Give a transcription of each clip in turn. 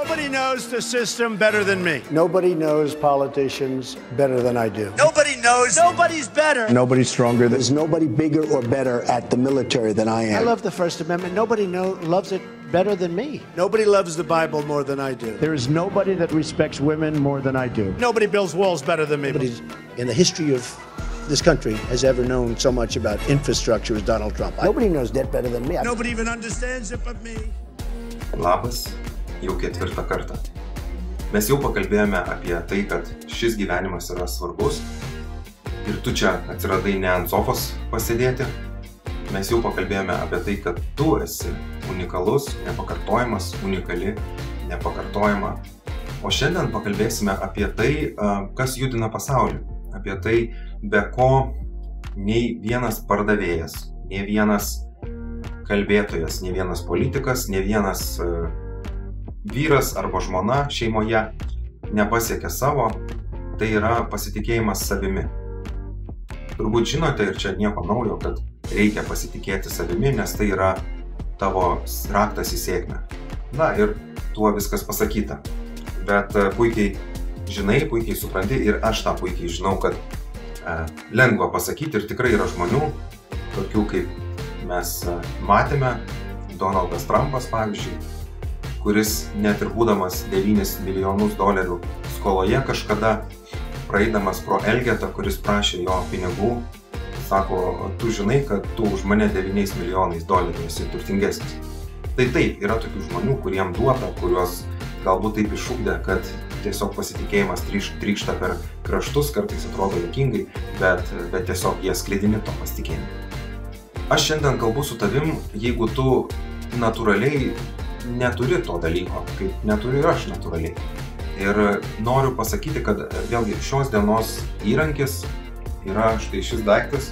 Nobody knows the system better than me. Nobody knows politicians better than I do. Nobody knows. Nobody's better. Nobody's stronger. There's nobody bigger or better at the military than I am. I love the First Amendment. Nobody loves it better than me. Nobody loves the Bible more than I do. There is nobody that respects women more than I do. Nobody builds walls better than me. Nobody in the history of this country has ever known so much about infrastructure as Donald Trump. Nobody knows that better than me. Nobody even understands it but me. Labas, jau ketvirtą kartą. Mes jau pakalbėjome apie tai, kad šis gyvenimas yra svarbus ir tu čia atsiradai ne ant sofos pasėdėti. Mes jau pakalbėjome apie tai, kad tu esi unikalus, nepakartojamas, unikali, nepakartojama. O šiandien pakalbėsime apie tai, kas judina pasaulį. Apie tai, be ko nei vienas pardavėjas, nei vienas kalbėtojas, nei vienas politikas, nei vienas vyras arba žmona šeimoje nepasiekia savo, tai yra pasitikėjimas savimi. Turbūt žinote ir čia nieko naujo, kad reikia pasitikėti savimi, nes tai yra tavo raktas į sėkmę. Na ir tuo viskas pasakyta. Bet puikiai žinai, puikiai supranti ir aš tą puikiai žinau, kad lengva pasakyti ir tikrai yra žmonių, tokių kaip mes matėme, Donaldas Trumpas pavyzdžiui, kuris net ir būdamas 9 milijonus dolerių skoloje kažkada praeidamas pro Elgetą, kuris prašė jo pinigų, sako, tu žinai, kad tu už mane 9 milijonais dolerių esi turtingesnis. Tai taip, yra tokių žmonių, kuriem duota, kuriuos galbūt taip išugdė, kad tiesiog pasitikėjimas trykšta per kraštus, kartais atrodo juokingai, bet tiesiog jie sklidini to pasitikėjimo. Aš šiandien kalbu su tavim, jeigu tu natūraliai neturi to dalyko, kaip neturiu ir aš natūraliai. Ir noriu pasakyti, kad vėlgi šios dienos įrankis yra štai šis daiktas,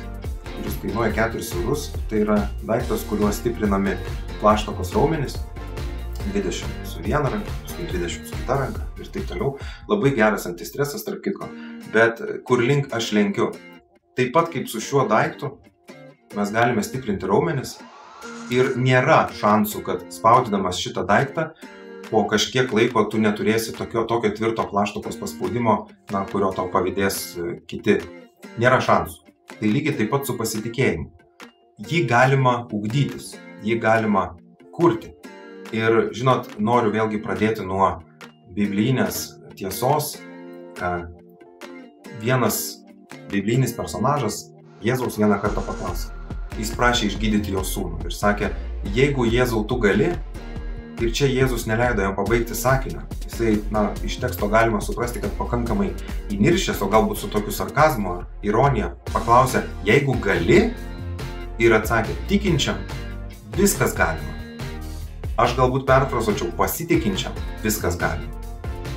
kuris kainuoja 4 eurus. Tai yra daiktas, kuriuo stiprinami plaštakos raumenys, 20 su viena ranka, 20 su kita ranka ir taip toliau. Labai geras antistresas, tarp kitko. Bet kur link aš lenkiu? Taip pat kaip su šiuo daiktu mes galime stiprinti raumenis ir nėra šansų, kad spaudinamas šitą daiktą po kažkiek laiko tu neturėsi tokio tvirto plaštakos paspaudimo, kurio tau pavydės kiti. Nėra šansų. Tai lygiai taip pat su pasitikėjimu. Jį galima ugdytis, jį galima kurti. Ir, žinot, noriu vėlgi pradėti nuo biblijinės tiesos. Vienas biblijinis personažas Jėzaus vieną kartą paklausė. Jis prašė išgydyti jo sūnų ir sakė, jeigu Jėzau tu gali, ir čia Jėzus neleido jam pabaigti sakinio. Jisai, iš teksto galima suprasti, kad pakankamai įniršęs, o galbūt su tokiu sarkazmu ar ironija, paklausė, jeigu gali, ir atsakė, tikinčiam viskas galima. Aš galbūt perfrazuočiau, pasitikinčiam viskas galima.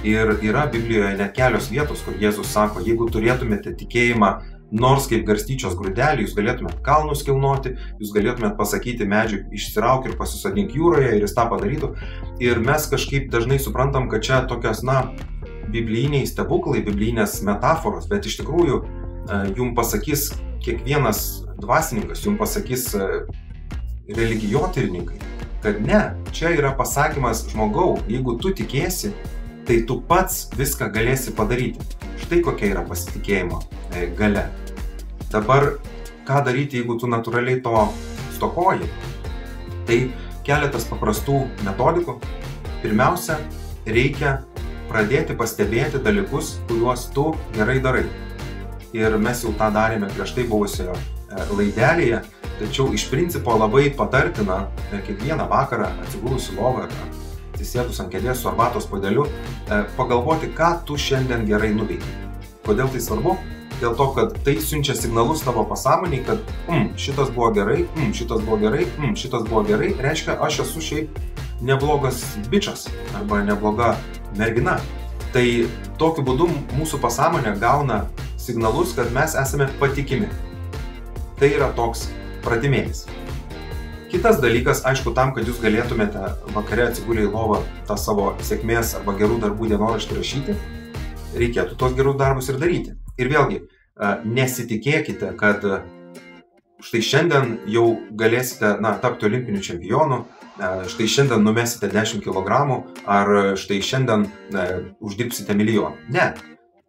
Ir yra Biblijoje net kelios vietos, kur Jėzus sako, jeigu turėtumėte tikėjimą nors kaip garstyčios grūdelį, jūs galėtumėt kalnus kilnoti, jūs galėtumėt pasakyti medžiui išsirauk ir pasisodink jūroje ir jis tą padarytų. Ir mes kažkaip dažnai suprantam, kad čia tokios, biblijiniai stebuklai, biblijinės metaforos, bet iš tikrųjų jums pasakys kiekvienas dvasininkas, jums pasakys religijotyrininkai, kad ne, čia yra pasakymas žmogau, jeigu tu tikėsi, tai tu pats viską galėsi padaryti. Štai kokia yra pasitikėjimo galia. Dabar, ką daryti, jeigu tu natūraliai to stokoji? Tai keletas paprastų metodikų. Pirmiausia, reikia pradėti pastebėti dalykus, kuriuos tu gerai darai. Ir mes jau tą darėme prieš tai buvusioje laidelėje, tačiau iš principo labai patartina kiekvieną vakarą atsigulus į lovą ar atsisėdus ant kėdės su arbatos puodeliu, pagalvoti, ką tu šiandien gerai nuveikei. Kodėl tai svarbu? Dėl to, kad tai siunčia signalus tavo pasąmoniai, kad šitas buvo gerai, šitas buvo gerai, šitas buvo gerai, reiškia, aš esu šiaip neblogas bičas arba nebloga mergina. Tai tokiu būdu mūsų pasąmonė gauna signalus, kad mes esame patikimi. Tai yra toks pratimėlis. Kitas dalykas, aišku, tam, kad jūs galėtumėte vakare atsigulę į lovą tą savo sėkmės arba gerų darbų dienoraštį rašyti, reikėtų tos gerus darbus ir daryti. Ir vėlgi, nesitikėkite, kad štai šiandien jau galėsite tapti olimpiniu čempionu, štai šiandien numesite 10 kg, ar štai šiandien uždirbsite milijoną. Ne.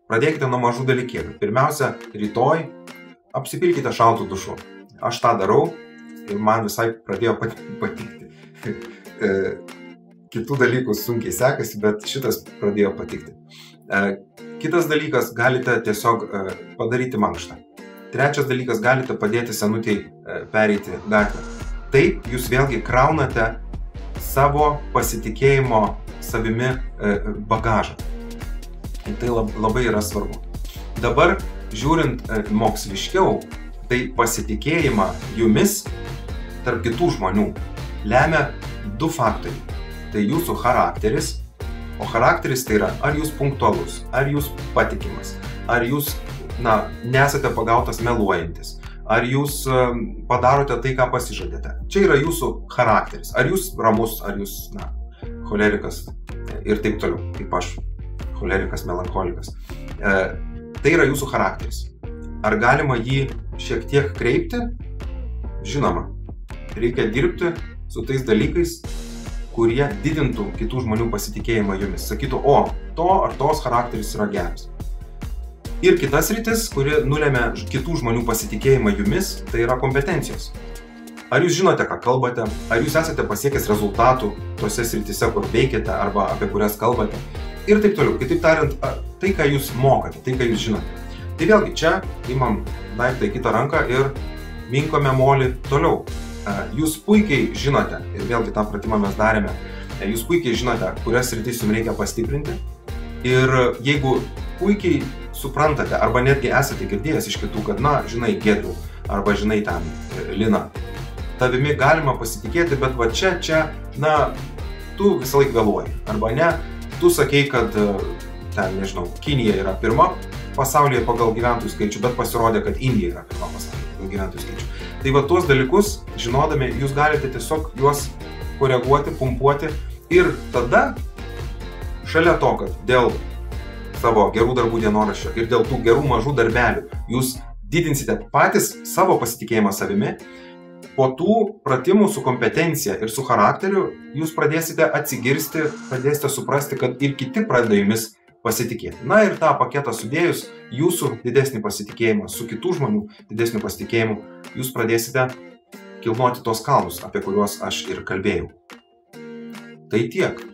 Pradėkite nuo mažų dalykėlių. Pirmiausia, rytoj apsipilkite šaltų dušu. Aš tą darau ir man visai pradėjo patikti. Kitų dalykų sunkiai sekasi, bet šitas pradėjo patikti. Kitas dalykas, galite tiesiog padaryti mankštą. Trečias dalykas, galite padėti senutei pereiti gatvę. Taip, jūs vėlgi kraunate savo pasitikėjimo savimi bagažą. Ir tai labai yra svarbu. Dabar, žiūrint moksliškiau, tai pasitikėjimą jumis tarp kitų žmonių lemia du faktoriai. Tai jūsų charakteris, o charakteris tai yra, ar jūs punktualus, ar jūs patikimas, ar jūs nesate pagautas meluojantis, ar jūs padarote tai, ką pasižadėte. Čia yra jūsų charakteris. Ar jūs ramus, ar jūs cholerikas ir taip toliau, kaip aš, cholerikas, melancholikas. Tai yra jūsų charakteris. Ar galima jį šiek tiek kreipti? Žinoma, reikia dirbti su tais dalykais, kurie didintų kitų žmonių pasitikėjimą jumis. Sakytų, o, to ar tos charakteris yra geras. Ir kitas sritis, kuri nulėmė kitų žmonių pasitikėjimą jumis, tai yra kompetencijos. Ar jūs žinote, ką kalbate, ar jūs esate pasiekęs rezultatų tose sritise, kur veikiate arba apie kurias kalbate. Ir taip toliau. Kitaip tariant, tai, ką jūs mokate, tai, ką jūs žinote. Tai vėlgi čia imam daiktą į kitą ranką ir minkome molį toliau. Jūs puikiai žinote, ir vėlgi tą pratimą mes darėme, jūs puikiai žinote, kurias sritis jums reikia pastiprinti. Ir jeigu puikiai suprantate, arba netgi esate girdėjęs iš kitų, kad, žinai, Giedriau, arba žinai ten, Lina, tavimi galima pasitikėti, bet va čia, tu visą laiką vėluoji. Arba ne, tu sakei, kad ten, nežinau, Kinija yra pirma pasaulyje pagal gyventojų skaičių, bet pasirodė, kad Indija yra pirma pasaulyje pagal gyventojų skaičių. Tai va tuos dalykus, žinodami, jūs galite tiesiog juos koreguoti, pumpuoti ir tada, šalia to, kad dėl savo gerų darbų dienoraščio ir dėl tų gerų mažų darbelių jūs didinsite patys savo pasitikėjimą savimi, po tų pratimų su kompetencija ir su charakteriu jūs pradėsite atsigirsti, pradėsite suprasti, kad ir kiti pradeda jumis pasitikėti. Ir tą paketą sudėjus, jūsų didesnį pasitikėjimą su kitų žmonių didesniu pasitikėjimu, jūs pradėsite kilnoti tos kalnus, apie kuriuos aš ir kalbėjau. Tai tiek.